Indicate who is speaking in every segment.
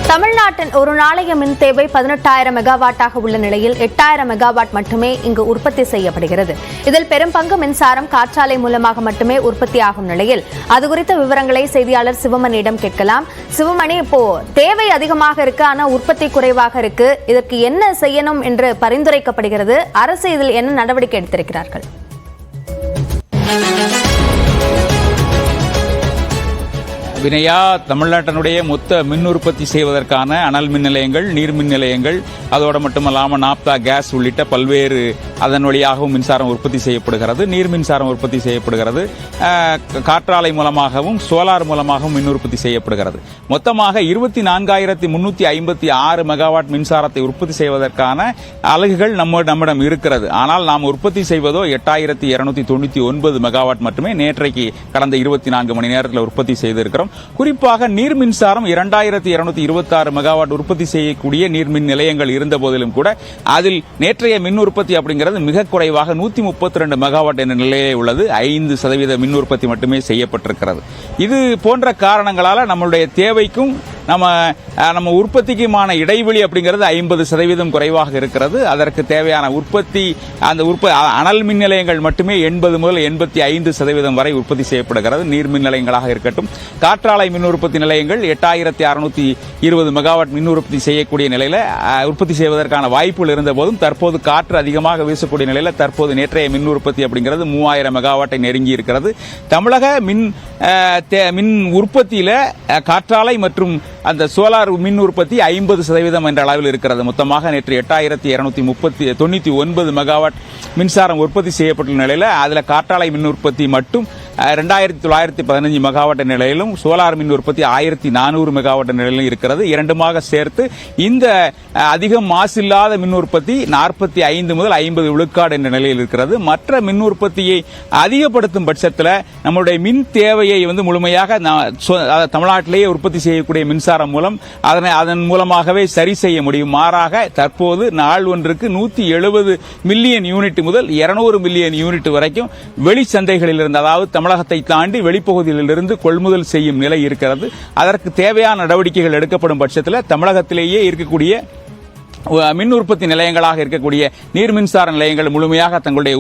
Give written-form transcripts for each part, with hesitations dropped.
Speaker 1: தமிழ்நாட்டின் ஒரு நாளைய மின் தேவை 18,000 மெகாவாட்டாக உள்ள நிலையில் 8,000 மெகாவாட் மட்டுமே இங்கு உற்பத்தி செய்யப்படுகிறது. இதில் பெரும் பங்கு மின்சாரம் காற்றாலை மூலமாக மட்டுமே உற்பத்தியாகும் நிலையில் அது குறித்த விவரங்களை செய்தியாளர் சிவமணியிடம் கேட்கலாம். சிவமணி, இப்போ தேவை அதிகமாக இருக்கு, ஆனா உற்பத்தி குறைவாக இருக்கு. இதற்கு என்ன செய்யணும் என்று பரிந்துரைக்கப்படுகிறது? அரசு இதில் என்ன நடவடிக்கை எடுத்திருக்கிறார்கள்?
Speaker 2: வினயா, தமிழ்நாட்டினுடைய மொத்த மின் உற்பத்தி செய்வதற்கான அனல் மின் நிலையங்கள், நீர் மின் நிலையங்கள், அதோடு மட்டுமல்லாமல் நாப்தா கேஸ் உள்ளிட்ட பல்வேறு அதன் வழியாகவும் மின்சாரம் உற்பத்தி செய்யப்படுகிறது. நீர் மின்சாரம் உற்பத்தி செய்யப்படுகிறது. காற்றாலை மூலமாகவும் சோலார் மூலமாகவும் மின் உற்பத்தி செய்யப்படுகிறது. மொத்தமாக 24,356 மெகாவாட் மின்சாரத்தை உற்பத்தி செய்வதற்கான அலகுகள் நம்மிடம் இருக்கிறது. ஆனால் நாம் உற்பத்தி செய்வதோ 8,299 மெகாவாட் மட்டுமே. நேற்றைக்கு கடந்த 24 மணி நேரத்தில் உற்பத்தி செய்திருக்கிறோம். குறிப்பாக நீர் மின்சாரம் 2,226 மெகாவாட் உற்பத்தி செய்யக்கூடிய நீர்மின் நிலையங்கள் இருந்த போதிலும் கூட அதில் நேற்றைய மின் உற்பத்தி அப்படிங்கிறது மிக குறைவாக 132 மெகாவாட் என்ற நிலையிலே உள்ளது. 5% மின் உற்பத்தி மட்டுமே செய்யப்பட்டிருக்கிறது. இது போன்ற காரணங்களால நம்மளுடைய தேவைக்கும் நம்ம உற்பத்திக்குமான இடைவெளி அப்படிங்கிறது 50% குறைவாக இருக்கிறது. அதற்கு தேவையான உற்பத்தி அனல் மின் நிலையங்கள் மட்டுமே 80 முதல் 85% வரை உற்பத்தி செய்யப்படுகிறது. நீர் மின் நிலையங்களாக இருக்கட்டும், காற்றாலை மின் உற்பத்தி நிலையங்கள் 8,620 மெகாவாட் மின் உற்பத்தி செய்யக்கூடிய நிலையில உற்பத்தி செய்வதற்கான வாய்ப்புகள் இருந்த போதும் தற்போது காற்று அதிகமாக வீசக்கூடிய நிலையில தற்போது நேற்றைய மின் உற்பத்தி அப்படிங்கிறது 3,000 மெகாவாட்டை நெருங்கி இருக்கிறது. தமிழக மின் உற்பத்தியில காற்றாலை மற்றும் அந்த சோலார் மின் உற்பத்தி 50% என்ற அளவில் இருக்கிறது. மொத்தமாக நேற்று 8,299 மெகாவாட் மின்சாரம் உற்பத்தி செய்யப்பட்டுள்ள நிலையில அதுல காற்றாலை மின் உற்பத்தி மட்டும் 2,915 மெகாவாட் நிலையிலும் சோலார் மின் உற்பத்தி 1,400 மெகாவாட் நிலையிலும் இருக்கிறது. இரண்டுமாக சேர்த்து இந்த அதிகம் மாசில்லாத மின் உற்பத்தி 45 முதல் 50 விழுக்காடு என்ற நிலையில் இருக்கிறது. மற்ற மின் உற்பத்தியை அதிகப்படுத்தும் பட்சத்தில் நம்முடைய மின் தேவையை முழுமையாக தமிழ்நாட்டிலேயே உற்பத்தி செய்யக்கூடிய மின்சாரம் மூலம் அதன் மூலமாகவே சரி செய்ய முடியும். மாறாக தற்போது நாள் ஒன்றுக்கு 170 மில்லியன் யூனிட் முதல் 200 மில்லியன் யூனிட் வரைக்கும் வெளி சந்தைகளில் இருந்து, அதாவது தமிழகத்தை தாண்டி வெளிப்பகுதியிலிருந்து கொள்முதல் செய்யும் நிலை இருக்கிறது. அதற்கு தேவையான நடவடிக்கைகள் எடுக்கப்படும் பட்சத்தில் தமிழகத்திலேயே இருக்கக்கூடிய மின் உற்பத்தி நிலையங்களாக இருக்கக்கூடிய நீர் மின்சார நிலையங்கள் முழுமையாக தங்களுடைய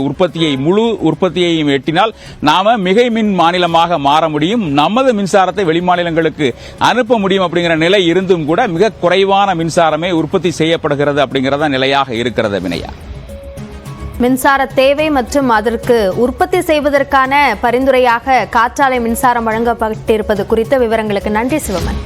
Speaker 2: முழு உற்பத்தியையும் எட்டினால் நாம மிகை மின் மாநிலமாக மாற முடியும். நமது மின்சாரத்தை வெளிமாநிலங்களுக்கு அனுப்ப முடியும் அப்படிங்கிற நிலை இருந்தும் கூட மிக குறைவான மின்சாரமே உற்பத்தி செய்யப்படுகிறது அப்படிங்கறத நிலையாக இருக்கிறது. வினயா,
Speaker 1: மின்சார தேவை மற்றும் அதற்கு உற்பத்தி செய்வதற்கான பரிந்துரையாக காற்றாலை மின்சாரம் வழங்கப்பட்டிருப்பது குறித்த விவரங்களுக்கு நன்றி சிவமன்.